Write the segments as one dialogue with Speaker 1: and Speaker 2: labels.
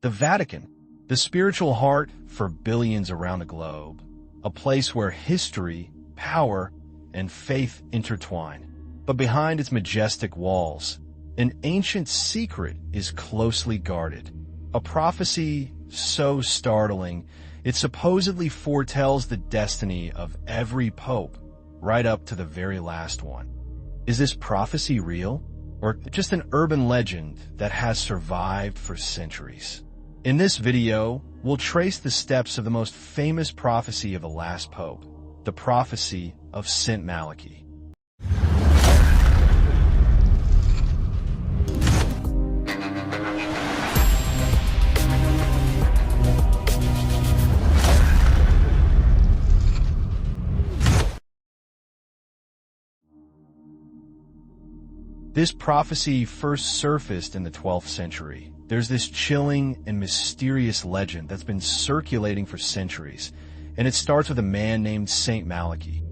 Speaker 1: The Vatican, the spiritual heart for billions around the globe, a place where history, power, and faith intertwine. But behind its majestic walls, an ancient secret is closely guarded. A prophecy so startling, it supposedly foretells the destiny of every pope, right up to the very last one. Is this prophecy real, or just an urban legend that has survived for centuries? In this video, we'll trace the steps of the most famous prophecy of the last pope, the prophecy of Saint Malachy. This prophecy first surfaced in the 12th century. There's this chilling and mysterious legend that's been circulating for centuries, and it starts with a man named Saint Malachy.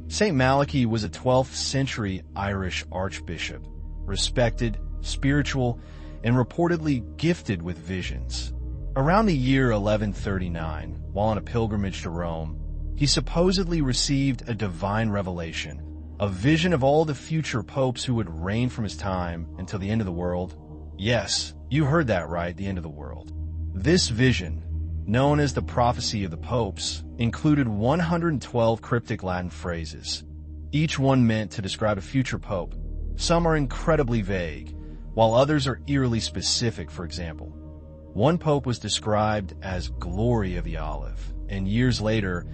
Speaker 1: Saint Malachy was a 12th century Irish archbishop, respected, spiritual, and reportedly gifted with visions. Around the year 1139, while on a pilgrimage to Rome, he supposedly received a divine revelation, a vision of all the future popes who would reign from his time until the end of the world. Yes, you heard that right, the end of the world. This vision, known as the prophecy of the popes, included 112 cryptic Latin phrases, each one meant to describe a future pope. Some are incredibly vague, while others are eerily specific. For example, one pope was described as Glory of the Olive, and years later,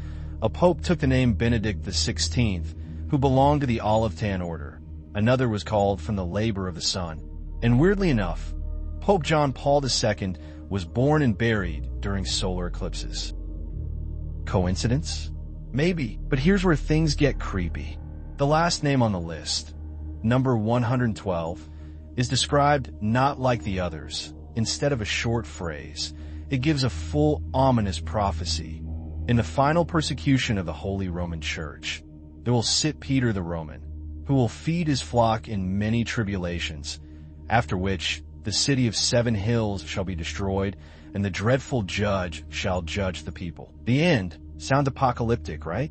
Speaker 1: a pope took the name Benedict XVI, who belonged to the olive tan order. Another was called From the Labor of the Sun. And weirdly enough, Pope John Paul II was born and buried during solar eclipses. Coincidence? Maybe, but here's where things get creepy. The last name on the list, number 112, is described not like the others. Instead of a short phrase, it gives a full ominous prophecy. In the final persecution of the Holy Roman Church, there will sit Peter the Roman, who will feed his flock in many tribulations, after which the city of 7 hills shall be destroyed, and the dreadful judge shall judge the people. The end sounds apocalyptic, right?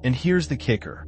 Speaker 1: And here's the kicker.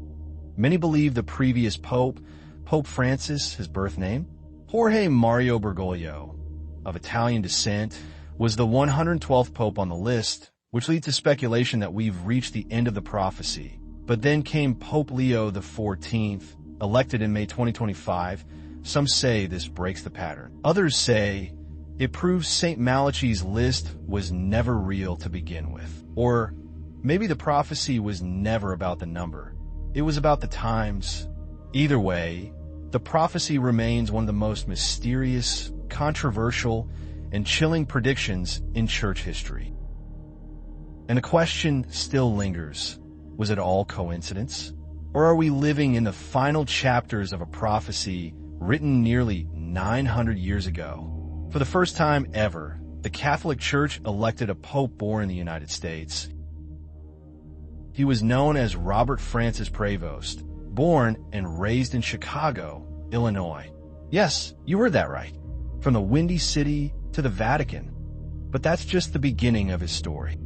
Speaker 1: Many believe the previous pope, Pope Francis, his birth name, Jorge Mario Bergoglio, of Italian descent, was the 112th pope on the list, which leads to speculation that we've reached the end of the prophecy. But then came Pope Leo XIV, elected in May 2025. Some say this breaks the pattern. Others say it proves Saint Malachy's list was never real to begin with. Or maybe the prophecy was never about the number. It was about the times. Either way, the prophecy remains one of the most mysterious, controversial, and chilling predictions in church history. And the question still lingers. Was it all coincidence? Or are we living in the final chapters of a prophecy written nearly 900 years ago? For the first time ever, the Catholic Church elected a pope born in the United States. He was known as Robert Francis Prevost, born and raised in Chicago, Illinois. Yes, you heard that right. From the Windy City to the Vatican. But that's just the beginning of his story.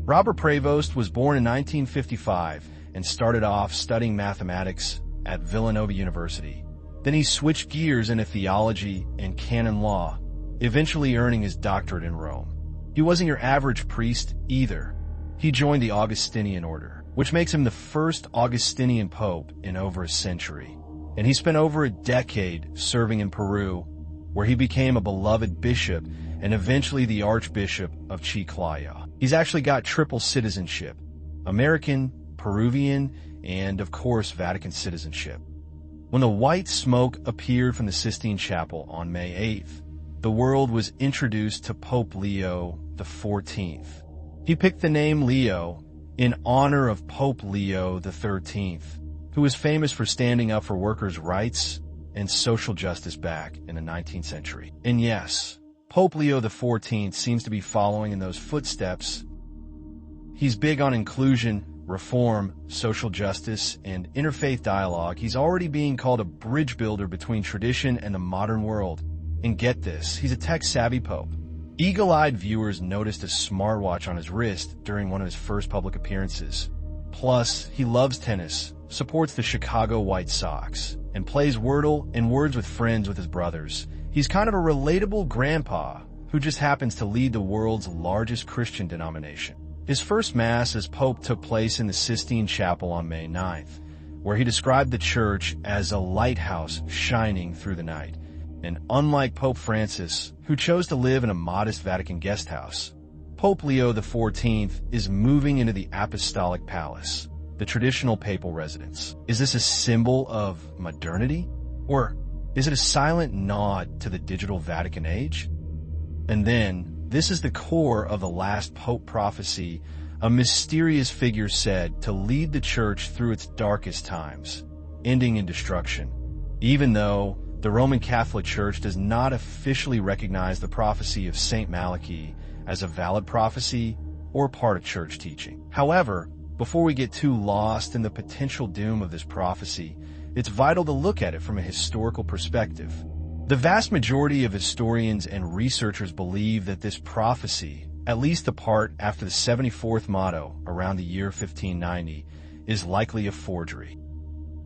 Speaker 1: Robert Prevost was born in 1955 and started off studying mathematics at Villanova University. Then he switched gears into theology and canon law, eventually earning his doctorate in Rome. He wasn't your average priest either. He joined the Augustinian order, which makes him the first Augustinian pope in over a century. And he spent over a decade serving in Peru, where he became a beloved bishop and eventually the Archbishop of Chiclayo. He's actually got triple citizenship, American, Peruvian, and of course Vatican citizenship. When the white smoke appeared from the Sistine Chapel on May 8th, the world was introduced to Pope Leo XIV. He picked the name Leo in honor of Pope Leo XIII, who was famous for standing up for workers' rights and social justice back in the 19th century. And yes, Pope Leo XIV seems to be following in those footsteps. He's big on inclusion, reform, social justice, and interfaith dialogue. He's already being called a bridge builder between tradition and the modern world. And get this, he's a tech-savvy pope. Eagle-eyed viewers noticed a smartwatch on his wrist during one of his first public appearances. Plus, he loves tennis, supports the Chicago White Sox, and plays Wordle and Words with Friends with his brothers. He's kind of a relatable grandpa who just happens to lead the world's largest Christian denomination. His first Mass as Pope took place in the Sistine Chapel on May 9th, where he described the Church as a lighthouse shining through the night. And unlike Pope Francis, who chose to live in a modest Vatican guest house, Pope Leo XIV is moving into the Apostolic Palace, the traditional papal residence. Is this a symbol of modernity? Or is it a silent nod to the digital Vatican age? And then, this is the core of the last Pope prophecy, a mysterious figure said to lead the Church through its darkest times, ending in destruction, even though the Roman Catholic Church does not officially recognize the prophecy of Saint Malachy as a valid prophecy or part of church teaching. However, before we get too lost in the potential doom of this prophecy, it's vital to look at it from a historical perspective. The vast majority of historians and researchers believe that this prophecy, at least the part after the 74th motto around the year 1590, is likely a forgery.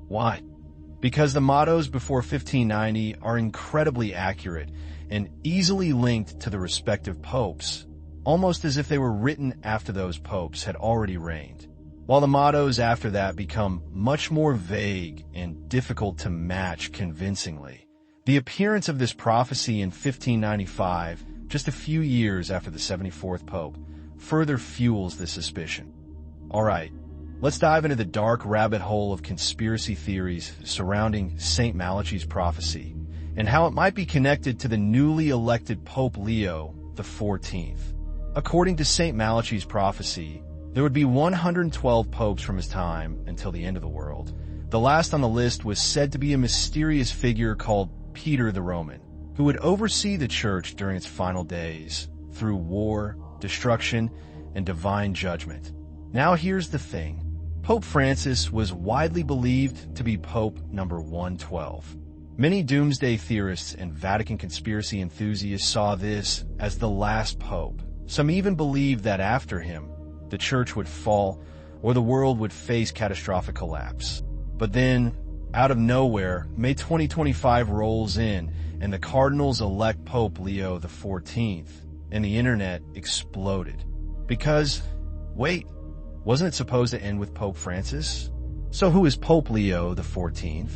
Speaker 1: Why? Because the mottos before 1590 are incredibly accurate and easily linked to the respective popes, almost as if they were written after those popes had already reigned, while the mottos after that become much more vague and difficult to match convincingly. The appearance of this prophecy in 1595, just a few years after the 74th pope, further fuels this suspicion. All right. Let's dive into the dark rabbit hole of conspiracy theories surrounding Saint Malachy's prophecy and how it might be connected to the newly elected Pope Leo XIV. According to Saint Malachy's prophecy, there would be 112 popes from his time until the end of the world. The last on the list was said to be a mysterious figure called Peter the Roman, who would oversee the Church during its final days through war, destruction, and divine judgment. Now here's the thing. Pope Francis was widely believed to be Pope number 112. Many doomsday theorists and Vatican conspiracy enthusiasts saw this as the last pope. Some even believed that after him, the Church would fall or the world would face catastrophic collapse. But then, out of nowhere, May 2025 rolls in and the cardinals elect Pope Leo XIV, and the internet exploded. Because, wait, wasn't it supposed to end with Pope Francis? So who is Pope Leo XIV?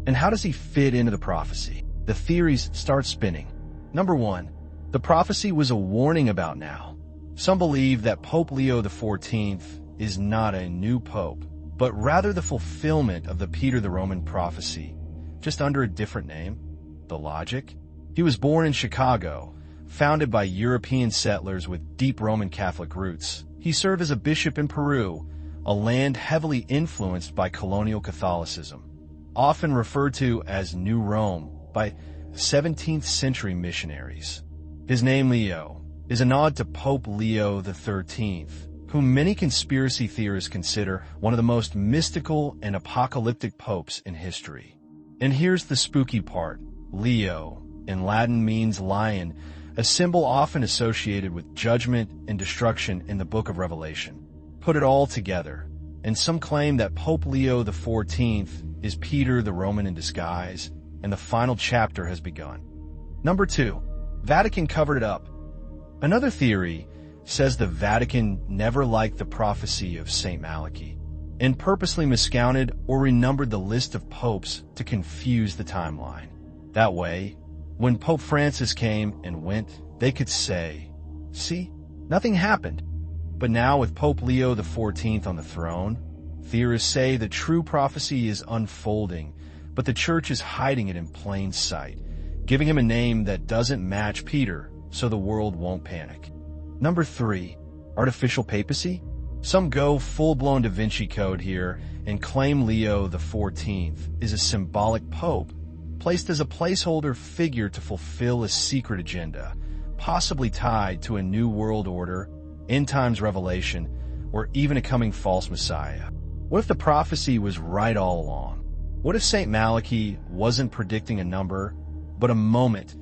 Speaker 1: And how does he fit into the prophecy? The theories start spinning. Number one, the prophecy was a warning about now. Some believe that Pope Leo XIV is not a new pope, but rather the fulfillment of the Peter the Roman prophecy, just under a different name. The logic? He was born in Chicago, founded by European settlers with deep Roman Catholic roots. He served as a bishop in Peru, a land heavily influenced by colonial Catholicism, often referred to as New Rome by 17th century missionaries. His name Leo is a nod to Pope Leo XIII, whom many conspiracy theorists consider one of the most mystical and apocalyptic popes in history. And here's the spooky part. Leo, in Latin, means lion, a symbol often associated with judgment and destruction in the book of Revelation. Put it all together, and some claim that Pope Leo XIV is Peter the Roman in disguise, and the final chapter has begun. Number two, Vatican covered it up. Another theory says the Vatican never liked the prophecy of Saint Malachy, and purposely miscounted or renumbered the list of popes to confuse the timeline. That way, when Pope Francis came and went, they could say, see, nothing happened. But now with Pope Leo XIV on the throne, theorists say the true prophecy is unfolding, but the Church is hiding it in plain sight, giving him a name that doesn't match Peter, so the world won't panic. Number three, artificial papacy? Some go full-blown Da Vinci Code here and claim Leo XIV is a symbolic pope, placed as a placeholder figure to fulfill a secret agenda, possibly tied to a new world order, end times revelation, or even a coming false messiah. What if the prophecy was right all along? What if Saint Malachy wasn't predicting a number, but a moment,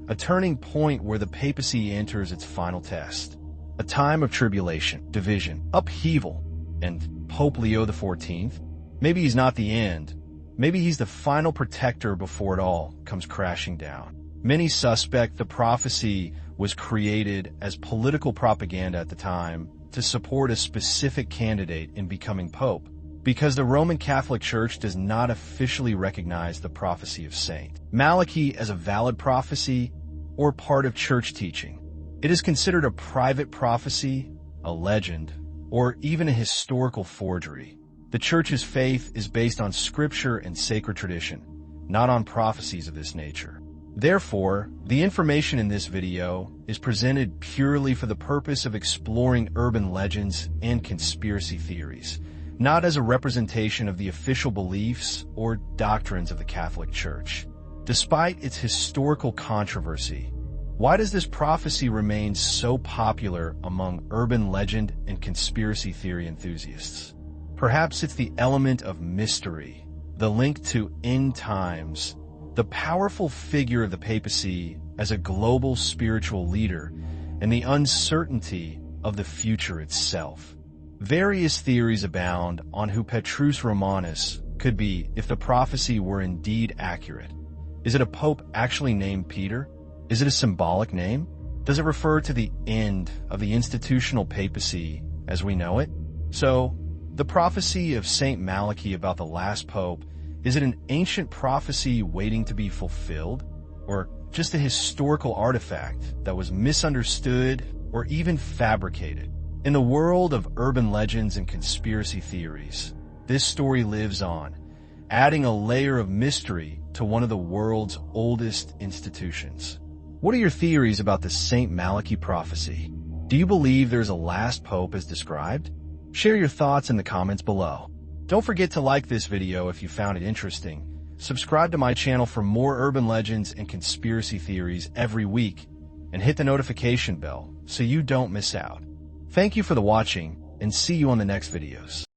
Speaker 1: a turning point where the papacy enters its final test. A time of tribulation, division, upheaval, and Pope Leo XIV? Maybe he's not the end. Maybe he's the final protector before it all comes crashing down. Many suspect the prophecy was created as political propaganda at the time to support a specific candidate in becoming pope, because the Roman Catholic Church does not officially recognize the prophecy of Saint Malachy as a valid prophecy or part of church teaching. It is considered a private prophecy, a legend, or even a historical forgery. The Church's faith is based on scripture and sacred tradition, not on prophecies of this nature. Therefore, the information in this video is presented purely for the purpose of exploring urban legends and conspiracy theories, not as a representation of the official beliefs or doctrines of the Catholic Church. Despite its historical controversy, why does this prophecy remain so popular among urban legend and conspiracy theory enthusiasts? Perhaps it's the element of mystery, the link to end times, the powerful figure of the papacy as a global spiritual leader, and the uncertainty of the future itself. Various theories abound on who Petrus Romanus could be if the prophecy were indeed accurate. Is it a pope actually named Peter? Is it a symbolic name? Does it refer to the end of the institutional papacy as we know it? So, the prophecy of Saint Malachy about the last pope, is it an ancient prophecy waiting to be fulfilled? Or just a historical artifact that was misunderstood or even fabricated? In the world of urban legends and conspiracy theories, this story lives on, adding a layer of mystery to one of the world's oldest institutions. What are your theories about the Saint Malachy prophecy? Do you believe there's a last pope as described? Share your thoughts in the comments below. Don't forget to like this video if you found it interesting. Subscribe to my channel for more urban legends and conspiracy theories every week, and hit the notification bell so you don't miss out. Thank you for watching, and see you on the next videos.